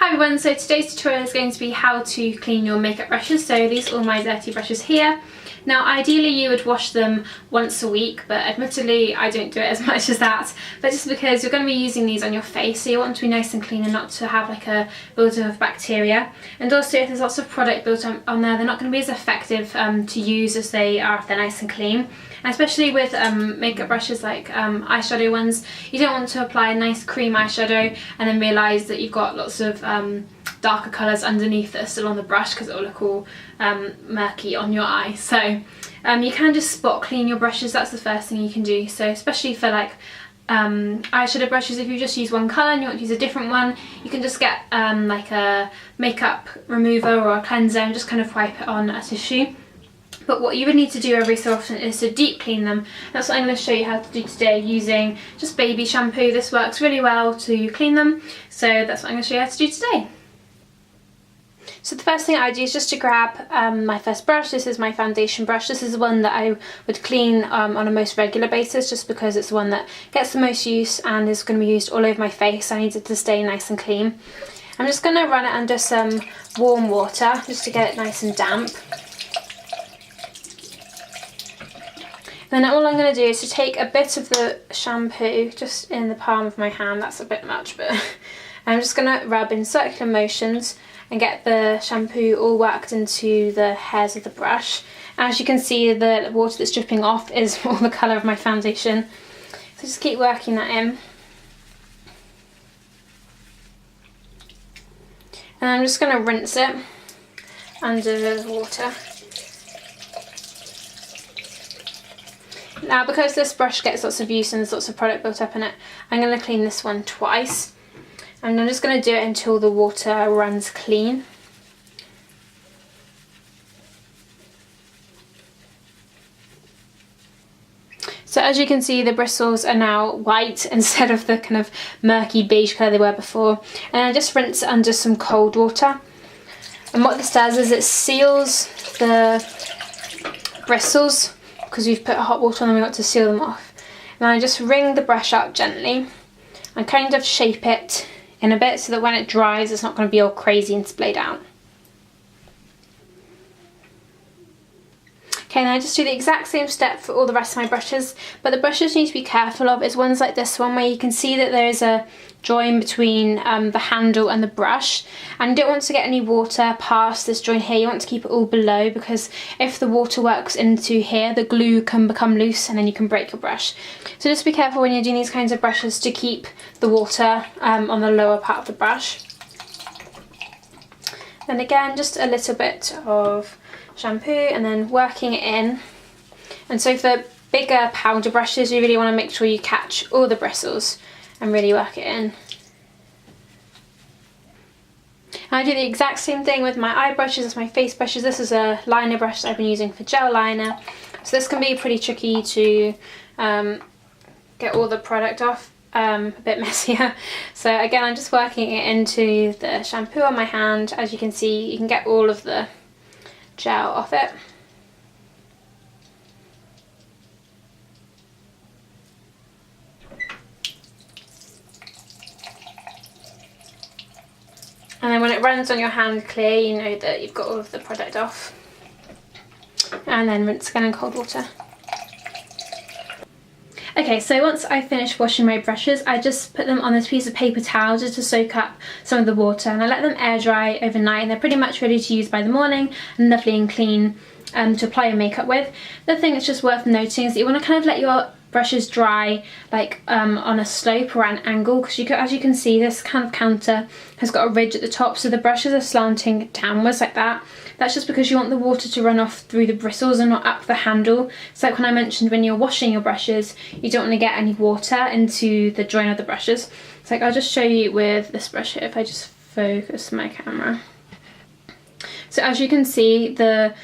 Hi everyone, so today's tutorial is going to be how to clean your makeup brushes. So these are all my dirty brushes here. Now ideally you would wash them once a week, but admittedly I don't do it as much as that. But just because you're going to be using these on your face, so you want them to be nice and clean and not to have like a build-up of bacteria. And also if there's lots of product built on there, they're not going to be as effective to use as they are if they're nice and clean. And especially with makeup brushes like eyeshadow ones, you don't want to apply a nice cream eyeshadow and then realise that you've got lots of darker colours underneath that are still on the brush, because it will look all murky on your eye. So you can just spot clean your brushes. That's the first thing you can do. So especially for like eyeshadow brushes, if you just use one colour and you want to use a different one, you can just get like a makeup remover or a cleanser and just kind of wipe it on a tissue. But what you would need to do every so often is to deep clean them. That's what I'm going to show you how to do today using just baby shampoo. This works really well to clean them, so that's what I'm going to show you how to do today. So the first thing I do is just to grab my first brush. This is my foundation brush. This is the one that I would clean on a most regular basis, just because it's the one that gets the most use and is going to be used all over my face. I need it to stay nice and clean. I'm just going to run it under some warm water just to get it nice and damp. Then all I'm going to do is to take a bit of the shampoo just in the palm of my hand. That's a bit much, but I'm just going to rub in circular motions and get the shampoo all worked into the hairs of the brush. As you can see, the water that's dripping off is all the colour of my foundation. So just keep working that in. And I'm just going to rinse it under the water. Now because this brush gets lots of use and there's lots of product built up in it, I'm going to clean this one twice. And I'm just going to do it until the water runs clean. So as you can see, the bristles are now white instead of the kind of murky beige colour they were before. And I just rinse it under some cold water. And what this does is it seals the bristles, because we've put hot water on them, we want to seal them off. And I just wring the brush out gently and kind of shape it in a bit so that when it dries it's not going to be all crazy and splayed out. Okay, and I just do the exact same step for all the rest of my brushes, but the brushes you need to be careful of is ones like this one where you can see that there is a join between the handle and the brush, and you don't want to get any water past this joint here. You want to keep it all below, because if the water works into here, the glue can become loose and then you can break your brush. So just be careful when you're doing these kinds of brushes to keep the water on the lower part of the brush. Then again, just a little bit of shampoo and then working it in. And so for bigger powder brushes, you really want to make sure you catch all the bristles and really work it in. And I do the exact same thing with my eye brushes as my face brushes. This is a liner brush that I've been using for gel liner, so this can be pretty tricky to get all the product off, a bit messier. So again, I'm just working it into the shampoo on my hand. As you can see, you can get all of the gel off it. And then when it runs on your hand clear, you know that you've got all of the product off. And then rinse again in cold water. Okay, so once I finish washing my brushes, I just put them on this piece of paper towel just to soak up some of the water, and I let them air dry overnight, and they're pretty much ready to use by the morning and lovely and clean to apply your makeup with. The thing that's just worth noting is that you want to kind of let your brushes dry like on a slope or an angle, because as you can see, this kind of counter has got a ridge at the top, so the brushes are slanting downwards like that. That's just because you want the water to run off through the bristles and not up the handle. It's like when I mentioned when you're washing your brushes, you don't want to get any water into the joint of the brushes. It's like, I'll just show you with this brush here if I just focus my camera. So as you can see, the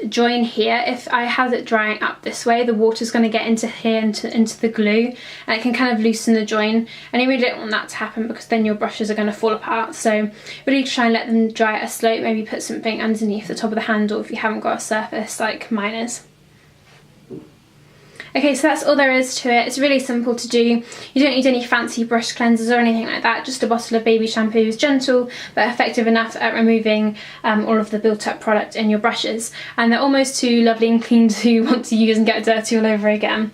join here, if I have it drying up this way, the water's going to get into here, into the glue, and it can kind of loosen the join, and you really don't want that to happen, because then your brushes are going to fall apart. So really try and let them dry at a slope. Maybe put something underneath the top of the handle if you haven't got a surface like mine is. Okay, so that's all there is to it. It's really simple to do. You don't need any fancy brush cleansers or anything like that. Just a bottle of baby shampoo is gentle but effective enough at removing all of the built up product in your brushes. And they're almost too lovely and clean to want to use and get dirty all over again.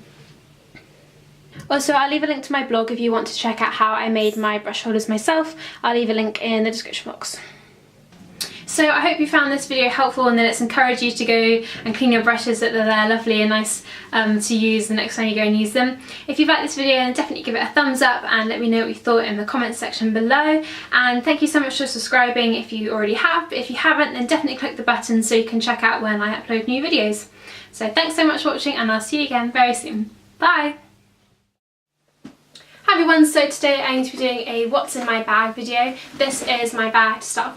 Also, I'll leave a link to my blog if you want to check out how I made my brush holders myself. I'll leave a link in the description box. So I hope you found this video helpful and that it's encouraged you to go and clean your brushes, that they're lovely and nice to use the next time you go and use them. If you've liked this video, then definitely give it a thumbs up and let me know what you thought in the comments section below. And thank you so much for subscribing if you already have, but if you haven't, then definitely click the button so you can check out when I upload new videos. So thanks so much for watching, and I'll see you again very soon. Bye! Hi everyone, so today I'm going to be doing a what's in my bag video. This is my bag to start off with.